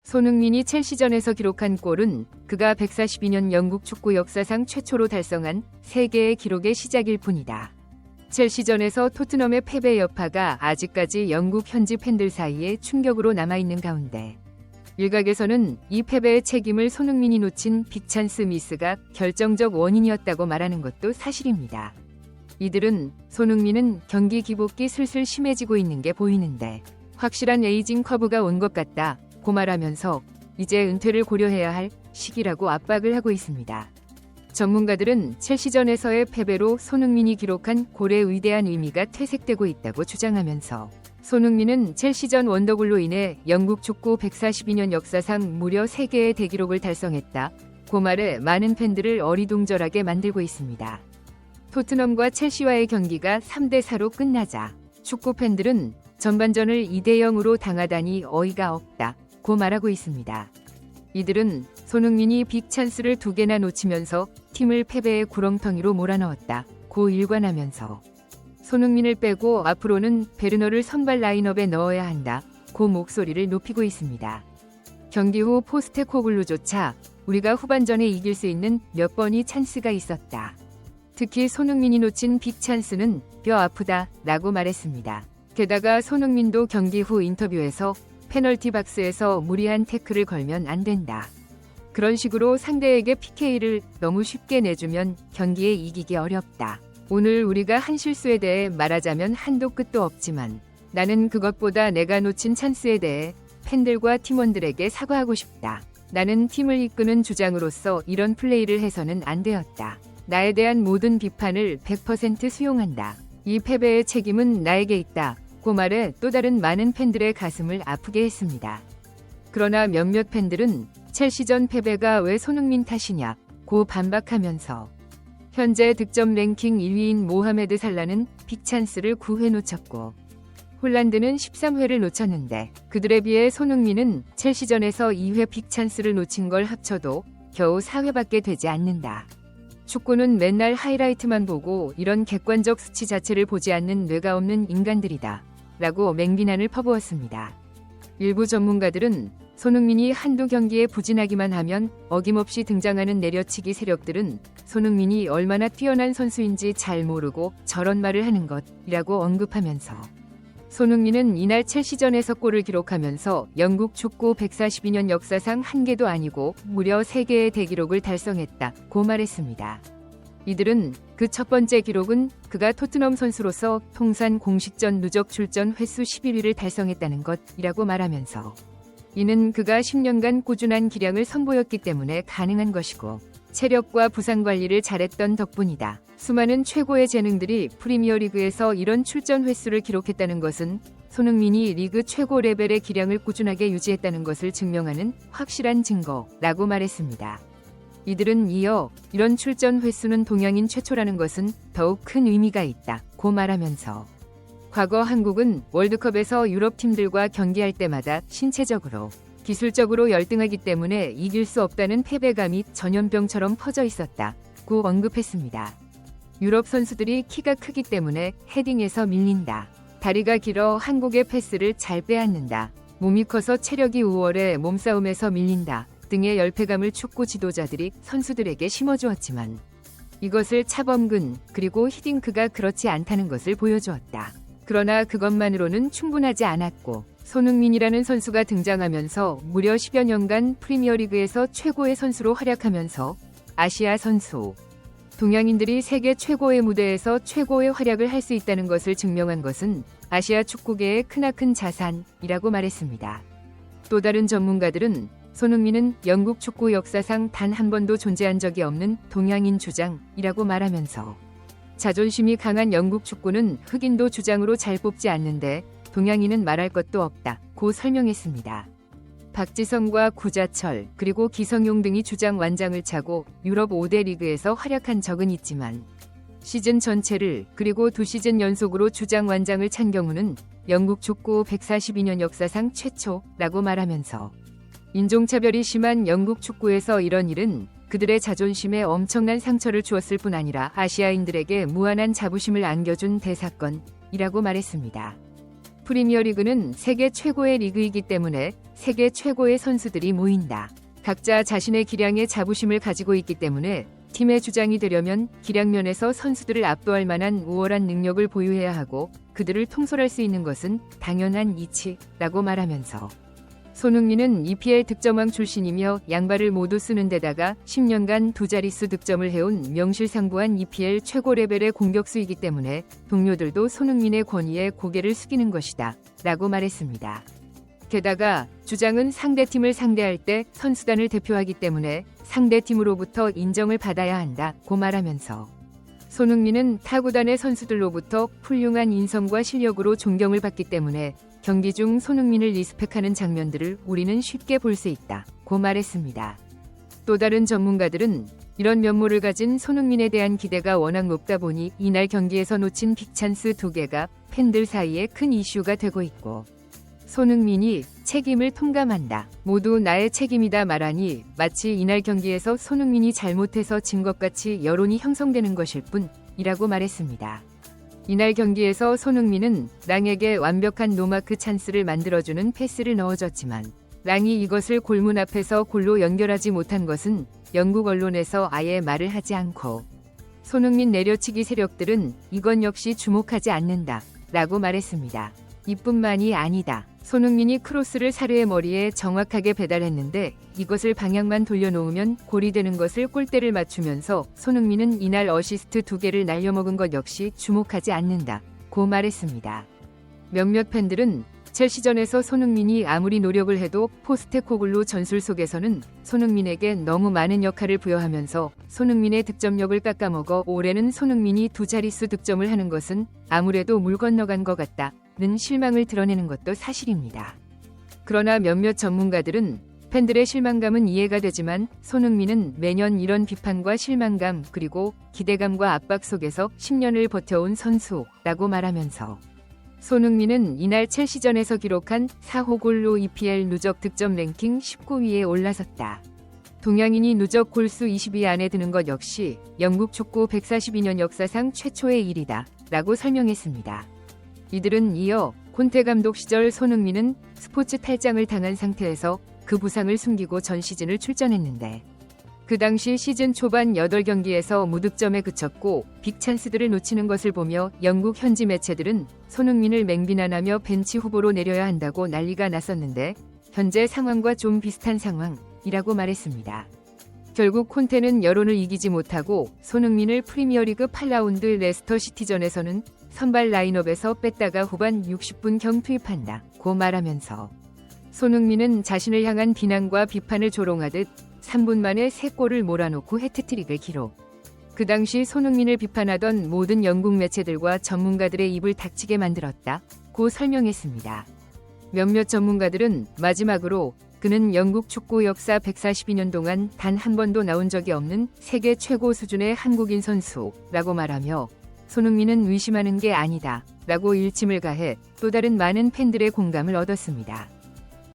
손흥민이 첼시전에서 기록한 골은 그가 142년 영국 축구 역사상 최초로 달성한 세계의 기록의 시작일 뿐이다. 첼시전에서 토트넘의 패배 여파가 아직까지 영국 현지 팬들 사이에 충격으로 남아있는 가운데 일각에서는 이 패배의 책임을 손흥민이 놓친 빅찬스 미스가 결정적 원인이었다고 말하는 것도 사실입니다. 이들은 손흥민은 경기 기복기 슬슬 심해지고 있는 게 보이는데 확실한 에이징 커브가 온 것 같다 고 말하면서 이제 은퇴를 고려해야 할 시기라고 압박을 하고 있습니다. 전문가들은 첼시전에서의 패배로 손흥민이 기록한 골의 위대한 의미가 퇴색되고 있다고 주장하면서 손흥민은 첼시전 원더골로 인해 영국 축구 142년 역사상 무려 3개의 대기록을 달성했다 고 말해 많은 팬들을 어리둥절하게 만들고 있습니다. 토트넘과 첼시와의 경기가 3대4로 끝나자 축구 팬들은 전반전을 2대0으로 당하다니 어이가 없다 고 말하고 있습니다. 이들은 손흥민이 빅찬스를 2개나 놓치면서 팀을 패배의 구렁텅이로 몰아넣었다 고 일관하면서 손흥민을 빼고 앞으로는 베르너를 선발 라인업에 넣어야 한다 고 목소리를 높이고 있습니다. 경기 후 포스테코글루조차 우리가 후반전에 이길 수 있는 몇 번이 찬스가 있었다. 특히 손흥민이 놓친 빅찬스는 뼈 아프다 라고 말했습니다. 게다가 손흥민도 경기 후 인터뷰에서 페널티 박스에서 무리한 태클을 걸면 안 된다. 그런 식으로 상대에게 PK를 너무 쉽게 내주면 경기에 이기기 어렵다. 오늘 우리가 한 실수에 대해 말하자면 한도 끝도 없지만 나는 그것보다 내가 놓친 찬스에 대해 팬들과 팀원들에게 사과하고 싶다. 나는 팀을 이끄는 주장으로서 이런 플레이를 해서는 안 되었다. 나에 대한 모든 비판을 100% 수용한다. 이 패배의 책임은 나에게 있다. 고 말해 또 다른 많은 팬들의 가슴을 아프게 했습니다. 그러나 몇몇 팬들은 첼시전 패배가 왜 손흥민 탓이냐 고 반박하면서 현재 득점 랭킹 1위인 모하메드 살라는 빅찬스를 9회 놓쳤고 홀란드는 13회를 놓쳤는데 그들에 비해 손흥민은 첼시전에서 2회 빅찬스를 놓친 걸 합쳐도 겨우 4회밖에 되지 않는다. 축구는 맨날 하이라이트만 보고 이런 객관적 수치 자체를 보지 않는 뇌가 없는 인간들이다 라고 맹비난을 퍼부었습니다. 일부 전문가들은 손흥민이 한두 경기에 부진하기만 하면 어김없이 등장하는 내려치기 세력들은 손흥민이 얼마나 뛰어난 선수인지 잘 모르고 저런 말을 하는 것이라고 언급하면서 손흥민은 이날 첼시전에서 골을 기록하면서 영국 축구 142년 역사상 한 개도 아니고 무려 3개의 대기록을 달성했다 고 말했습니다. 이들은 그 첫 번째 기록은 그가 토트넘 선수로서 통산 공식전 누적 출전 횟수 11위를 달성했다는 것이라고 말하면서 이는 그가 10년간 꾸준한 기량을 선보였기 때문에 가능한 것이고 체력과 부상 관리를 잘했던 덕분이다. 수많은 최고의 재능들이 프리미어리그에서 이런 출전 횟수를 기록했다는 것은 손흥민이 리그 최고 레벨의 기량을 꾸준하게 유지했다는 것을 증명하는 확실한 증거라고 말했습니다. 이들은 이어 이런 출전 횟수는 동양인 최초라는 것은 더욱 큰 의미가 있다 고 말하면서 과거 한국은 월드컵에서 유럽 팀들과 경기할 때마다 신체적으로 기술적으로 열등하기 때문에 이길 수 없다는 패배감이 전염병처럼 퍼져 있었다 고 언급했습니다. 유럽 선수들이 키가 크기 때문에 헤딩에서 밀린다. 다리가 길어 한국의 패스를 잘 빼앗는다. 몸이 커서 체력이 우월해 몸싸움에서 밀린다. 등의 열패감을 축구 지도자들이 선수들에게 심어주었지만 이것을 차범근 그리고 히딩크가 그렇지 않다는 것을 보여주었다. 그러나 그것만으로는 충분하지 않았고 손흥민이라는 선수가 등장하면서 무려 10여 년간 프리미어리그에서 최고의 선수로 활약하면서 아시아 선수, 동양인들이 세계 최고의 무대에서 최고의 활약을 할 수 있다는 것을 증명한 것은 아시아 축구계의 크나큰 자산이라고 말했습니다. 또 다른 전문가들은 손흥민은 영국 축구 역사상 단 한 번도 존재한 적이 없는 동양인 주장이라고 말하면서 자존심이 강한 영국 축구는 흑인도 주장으로 잘 뽑지 않는데 동양인은 말할 것도 없다 고 설명했습니다. 박지성과 구자철 그리고 기성용 등이 주장 완장을 차고 유럽 5대 리그에서 활약한 적은 있지만 시즌 전체를 그리고 2시즌 연속으로 주장 완장을 찬 경우는 영국 축구 142년 역사상 최초라고 말하면서 인종차별이 심한 영국 축구에서 이런 일은 그들의 자존심에 엄청난 상처를 주었을 뿐 아니라 아시아인들에게 무한한 자부심을 안겨준 대사건이라고 말했습니다. 프리미어리그는 세계 최고의 리그이기 때문에 세계 최고의 선수들이 모인다. 각자 자신의 기량에 자부심을 가지고 있기 때문에 팀의 주장이 되려면 기량면에서 선수들을 압도할 만한 우월한 능력을 보유해야 하고 그들을 통솔할 수 있는 것은 당연한 이치라고 말하면서 손흥민은 EPL 득점왕 출신이며 양발을 모두 쓰는 데다가 10년간 두 자릿수 득점을 해온 명실상부한 EPL 최고 레벨의 공격수이기 때문에 동료들도 손흥민의 권위에 고개를 숙이는 것이다 라고 말했습니다. 게다가 주장은 상대팀을 상대할 때 선수단을 대표하기 때문에 상대팀으로부터 인정을 받아야 한다고 말하면서 손흥민은 타구단의 선수들로부터 훌륭한 인성과 실력으로 존경을 받기 때문에 경기 중 손흥민을 리스펙하는 장면들을 우리는 쉽게 볼 수 있다고 말했습니다. 또 다른 전문가들은 이런 면모를 가진 손흥민에 대한 기대가 워낙 높다 보니 이날 경기에서 놓친 빅찬스 2개가 팬들 사이에 큰 이슈가 되고 있고 손흥민이 책임을 통감한다. 모두 나의 책임이다 말하니 마치 이날 경기에서 손흥민이 잘못해서 진 것 같이 여론이 형성되는 것일 뿐이라고 말했습니다. 이날 경기에서 손흥민은 랑에게 완벽한 노마크 찬스를 만들어주는 패스를 넣어줬지만 랑이 이것을 골문 앞에서 골로 연결하지 못한 것은 영국 언론에서 아예 말을 하지 않고 손흥민 내려치기 세력들은 이건 역시 주목하지 않는다 라고 말했습니다. 이뿐만이 아니다. 손흥민이 크로스를 사르의 머리에 정확하게 배달했는데 이것을 방향만 돌려놓으면 골이 되는 것을 골대를 맞추면서 손흥민은 이날 어시스트 2개를 날려먹은 것 역시 주목하지 않는다고 말했습니다. 몇몇 팬들은 첼시전에서 손흥민이 아무리 노력을 해도 포스테코글루 전술 속에서는 손흥민에게 너무 많은 역할을 부여하면서 손흥민의 득점력을 깎아먹어 올해는 손흥민이 두 자릿수 득점을 하는 것은 아무래도 물 건너간 것 같다는 실망을 드러내는 것도 사실입니다. 그러나 몇몇 전문가들은 팬들의 실망감은 이해가 되지만 손흥민은 매년 이런 비판과 실망감 그리고 기대감과 압박 속에서 10년을 버텨온 선수라고 말하면서 손흥민은 이날 첼시전에서 기록한 4호 골로 EPL 누적 득점 랭킹 19위에 올라섰다. 동양인이 누적 골수 20위 안에 드는 것 역시 영국 축구 142년 역사상 최초의 일이다 라고 설명했습니다. 이들은 이어 콘테 감독 시절 손흥민은 스포츠 탈장을 당한 상태에서 그 부상을 숨기고 전 시즌을 출전했는데 그 당시 시즌 초반 8경기에서 무득점에 그쳤고 빅찬스들을 놓치는 것을 보며 영국 현지 매체들은 손흥민을 맹비난하며 벤치 후보로 내려야 한다고 난리가 났었는데 현재 상황과 좀 비슷한 상황이라고 말했습니다. 결국 콘테는 여론을 이기지 못하고 손흥민을 프리미어리그 8라운드 레스터 시티전에서는 선발 라인업에서 뺐다가 후반 60분경 투입한다고 말하면서 손흥민은 자신을 향한 비난과 비판을 조롱하듯 3분 만에 3골을 몰아놓고 해트트릭을 기록. 그 당시 손흥민을 비판하던 모든 영국 매체들과 전문가들의 입을 닥치게 만들었다고 설명했습니다. 몇몇 전문가들은 마지막으로 그는 영국 축구 역사 142년 동안 단 한 번도 나온 적이 없는 세계 최고 수준의 한국인 선수라고 말하며 손흥민은 의심하는 게 아니다 라고 일침을 가해 또 다른 많은 팬들의 공감을 얻었습니다.